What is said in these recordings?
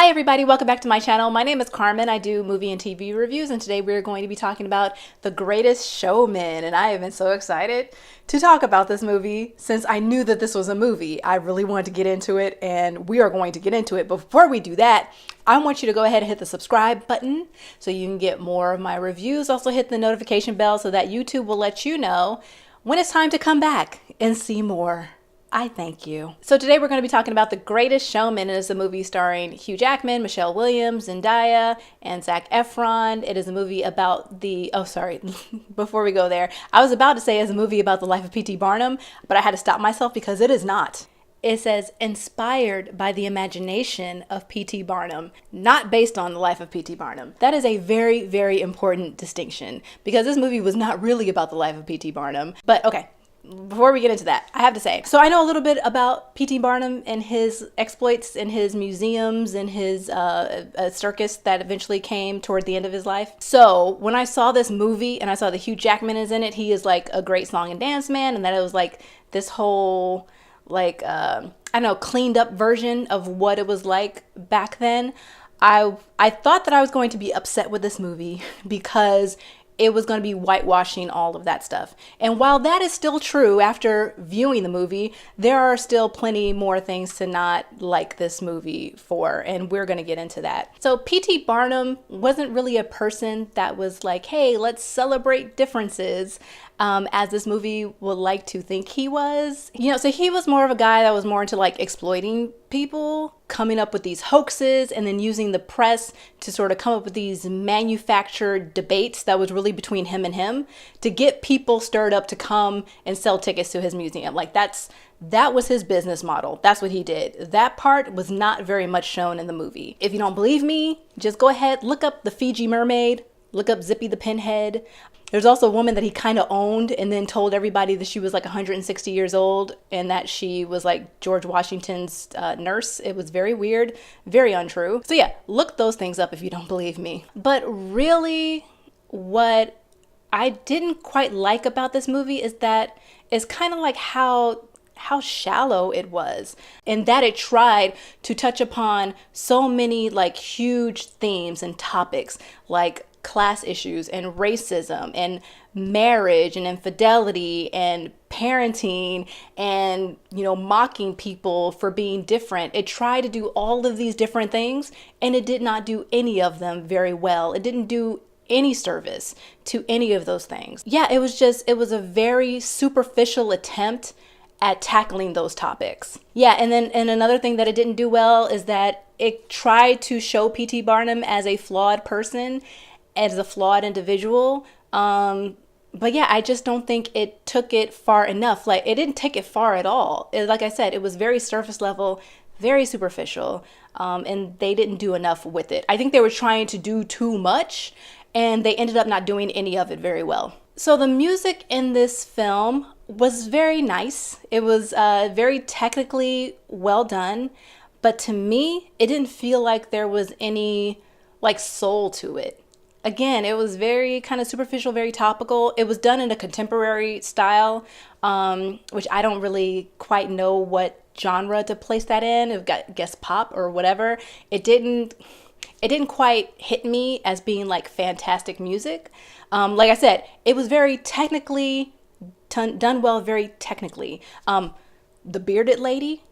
Hi everybody, welcome back to my channel. My name is Carmen. I do movie and TV reviews, and today we're going to be talking about The Greatest Showman. And I have been so excited to talk about this movie since I knew that this was a movie. I really wanted to get into it, and we are going to get into it. But before we do that, I want you to go ahead and hit the subscribe button so you can get more of my reviews. Also hit the notification bell so that YouTube will let you know when it's time to come back and see more. I thank you. So today we're going to be talking about The Greatest Showman. It is a movie starring Hugh Jackman, Michelle Williams, Zendaya, and Zac Efron. It is a movie about the, oh sorry, before we go there, I was about to say it's a movie about the life of P.T. Barnum, but I had to stop myself because it is not. It says inspired by the imagination of P.T. Barnum, not based on the life of P.T. Barnum. That is a very, very important distinction because this movie was not really about the life of P.T. Barnum. But okay. Before we get into that, I have to say, so I know a little bit about P.T. Barnum and his exploits and his museums and his circus that eventually came toward the end of his life. So when I saw this movie and I saw that Hugh Jackman is in it, he is like a great song and dance man, and that it was like this whole like I don't know, cleaned up version of what it was like back then. I thought that I was going to be upset with this movie because it was going to be whitewashing all of that stuff. And while that is still true after viewing the movie, there are still plenty more things to not like this movie for, and we're going to get into that. So P.T. Barnum wasn't really a person that was like, hey, let's celebrate differences, as this movie would like to think he was. You know, so he was more of a guy that was more into like exploiting people, coming up with these hoaxes, and then using the press to sort of come up with these manufactured debates that was really between him and him to get people stirred up to come and sell tickets to his museum. Like that was his business model. That's what he did. That part was not very much shown in the movie. If you don't believe me, just go ahead, look up the Fiji Mermaid, look up Zippy the Pinhead. There's also a woman that he kind of owned and then told everybody that she was like 160 years old and that she was like George Washington's nurse. It was very weird, very untrue. So yeah, look those things up if you don't believe me. But really, what I didn't quite like about this movie is that it's kind of like how shallow it was, and that it tried to touch upon so many like huge themes and topics like class issues and racism and marriage and infidelity and parenting and, you know, mocking people for being different. It tried to do all of these different things, and it did not do any of them very well. It didn't do any service to any of those things. Yeah, it was a very superficial attempt at tackling those topics. Yeah, and another thing that it didn't do well is that it tried to show P.T. Barnum as a flawed person, as a flawed individual. But yeah, I just don't think it took it far enough. Like, it didn't take it far at all. Like I said, it was very surface level, very superficial, and they didn't do enough with it. I think they were trying to do too much, and they ended up not doing any of it very well. So the music in this film was very nice. It was very technically well done, but to me, it didn't feel like there was any like soul to it. Again, it was very kind of superficial, very topical. It was done in a contemporary style, which I don't really quite know what genre to place that in. It got, I guess, pop or whatever. It didn't quite hit me as being like fantastic music. Like I said, it was very technically done well, very technically. The bearded lady,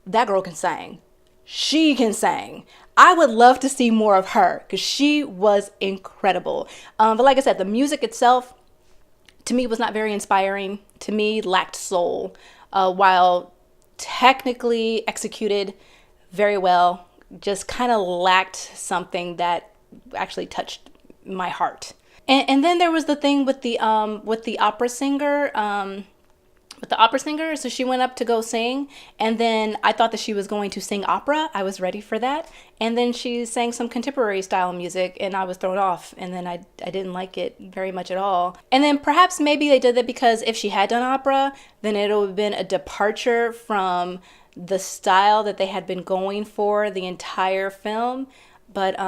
that girl can sing. She can sing. I would love to see more of her because she was incredible. But like I said, the music itself, to me, was not very inspiring. To me, lacked soul, while technically executed very well, just kind of lacked something that actually touched my heart. And then there was the thing with the opera singer. So she went up to go sing, and then I thought that she was going to sing opera. I was ready for that. And then she sang some contemporary style music, and I was thrown off, and then I didn't like it very much at all. And then perhaps maybe they did that because if she had done opera, then it would have been a departure from the style that they had been going for the entire film. But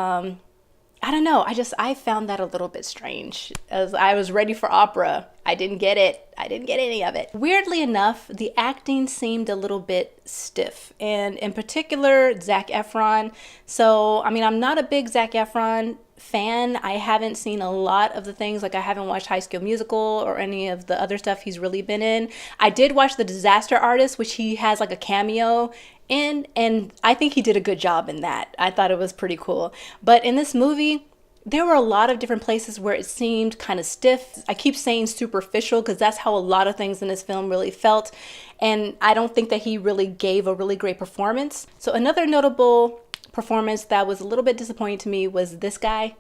I don't know. I found that a little bit strange. As I was ready for opera, I didn't get it. I didn't get any of it. Weirdly enough, the acting seemed a little bit stiff, and in particular, Zac Efron. So, I mean, I'm not a big Zac Efron fan. I haven't seen a lot of the things, like I haven't watched High School Musical or any of the other stuff he's really been in. I did watch The Disaster Artist, which he has like a cameo in, and I think he did a good job in that. I thought it was pretty cool. But in this movie, there were a lot of different places where it seemed kind of stiff. I keep saying superficial because that's how a lot of things in this film really felt. And I don't think that he really gave a really great performance. So another notable performance that was a little bit disappointing to me was this guy.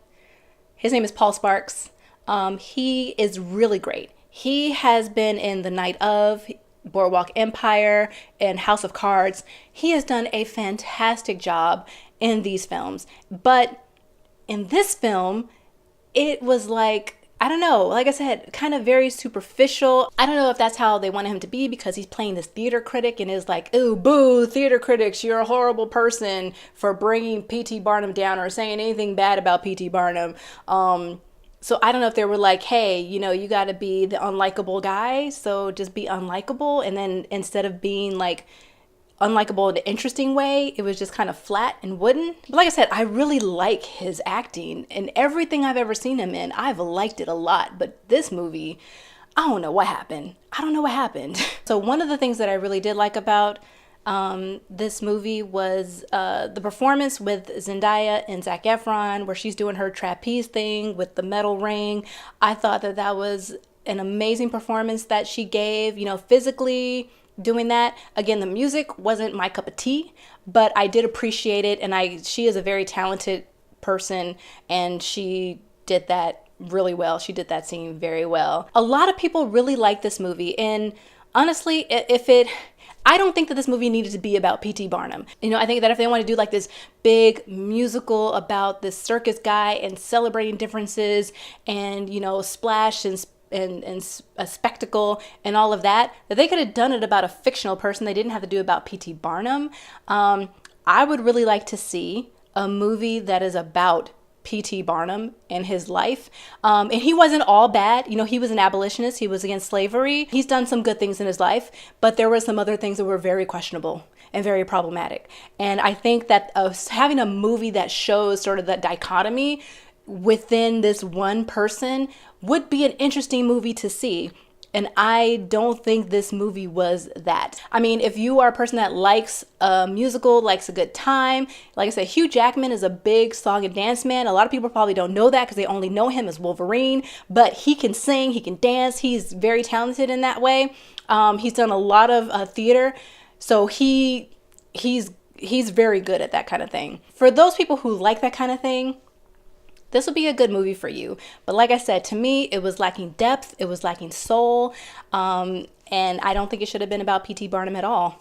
His name is Paul Sparks. He is really great. He has been in The Night Of, Boardwalk Empire, and House of Cards. He has done a fantastic job in these films. But in this film, it was like, I don't know, like I said, kind of very superficial. I don't know if that's how they wanted him to be because he's playing this theater critic and is like, ooh, boo, theater critics, you're a horrible person for bringing P.T. Barnum down or saying anything bad about P.T. Barnum. So I don't know if they were like, hey, you know, you got to be the unlikable guy, so just be unlikable. And then instead of being like unlikable in an interesting way, it was just kind of flat and wooden. But like I said, I really like his acting, and everything I've ever seen him in, I've liked it a lot. But this movie, I don't know what happened. I don't know what happened. So one of the things that I really did like about this movie was the performance with Zendaya and Zac Efron, where she's doing her trapeze thing with the metal ring. I thought that that was an amazing performance that she gave, you know, physically doing that. Again, the music wasn't my cup of tea, but I did appreciate it, and she is a very talented person, and she did that really well. She did that scene very well. A lot of people really like this movie, and honestly, I don't think that this movie needed to be about P.T. Barnum. You know, I think that if they want to do like this big musical about this circus guy and celebrating differences and, you know, splash and a spectacle and all of that, that they could have done it about a fictional person. They didn't have to do about P.T. Barnum. I would really like to see a movie that is about P.T. Barnum and his life. And he wasn't all bad. You know, he was an abolitionist. He was against slavery. He's done some good things in his life, but there were some other things that were very questionable and very problematic. And I think that having a movie that shows sort of that dichotomy within this one person would be an interesting movie to see. And I don't think this movie was that. I mean, if you are a person that likes a musical, likes a good time, like I said, Hugh Jackman is a big song and dance man. A lot of people probably don't know that because they only know him as Wolverine, but he can sing, he can dance. He's very talented in that way. He's done a lot of theater, so he's very good at that kind of thing. For those people who like that kind of thing, this will be a good movie for you. But like I said, to me, it was lacking depth. It was lacking soul. And I don't think it should have been about P.T. Barnum at all.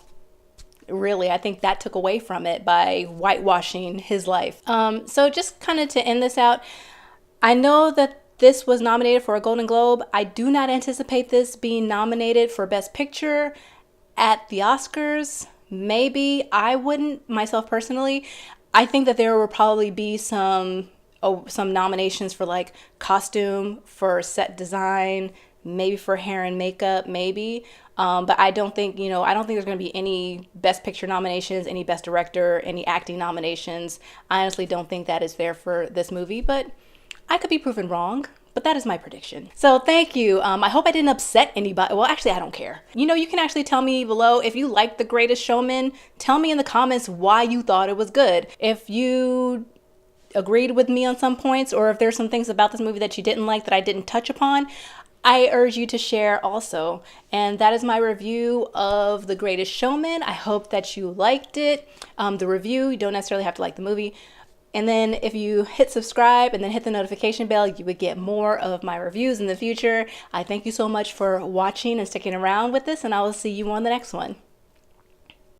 Really, I think that took away from it by whitewashing his life. So just kind of to end this out, I know that this was nominated for a Golden Globe. I do not anticipate this being nominated for Best Picture at the Oscars. Maybe. I wouldn't myself personally. I think that there will probably be some nominations for like costume, for set design, maybe for hair and makeup, maybe. But I don't think there's going to be any Best Picture nominations, any Best Director, any acting nominations. I honestly don't think that is fair for this movie, but I could be proven wrong. But that is my prediction. So thank you. I hope I didn't upset anybody. Well, actually, I don't care. You know, you can actually tell me below if you liked The Greatest Showman. Tell me in the comments why you thought it was good. If you agreed with me on some points, or if there's some things about this movie that you didn't like that I didn't touch upon, I urge you to share also. And that is my review of The Greatest Showman. I hope that you liked it. The review, you don't necessarily have to like the movie. And then if you hit subscribe and then hit the notification bell, you would get more of my reviews in the future. I thank you so much for watching and sticking around with this, and I will see you on the next one.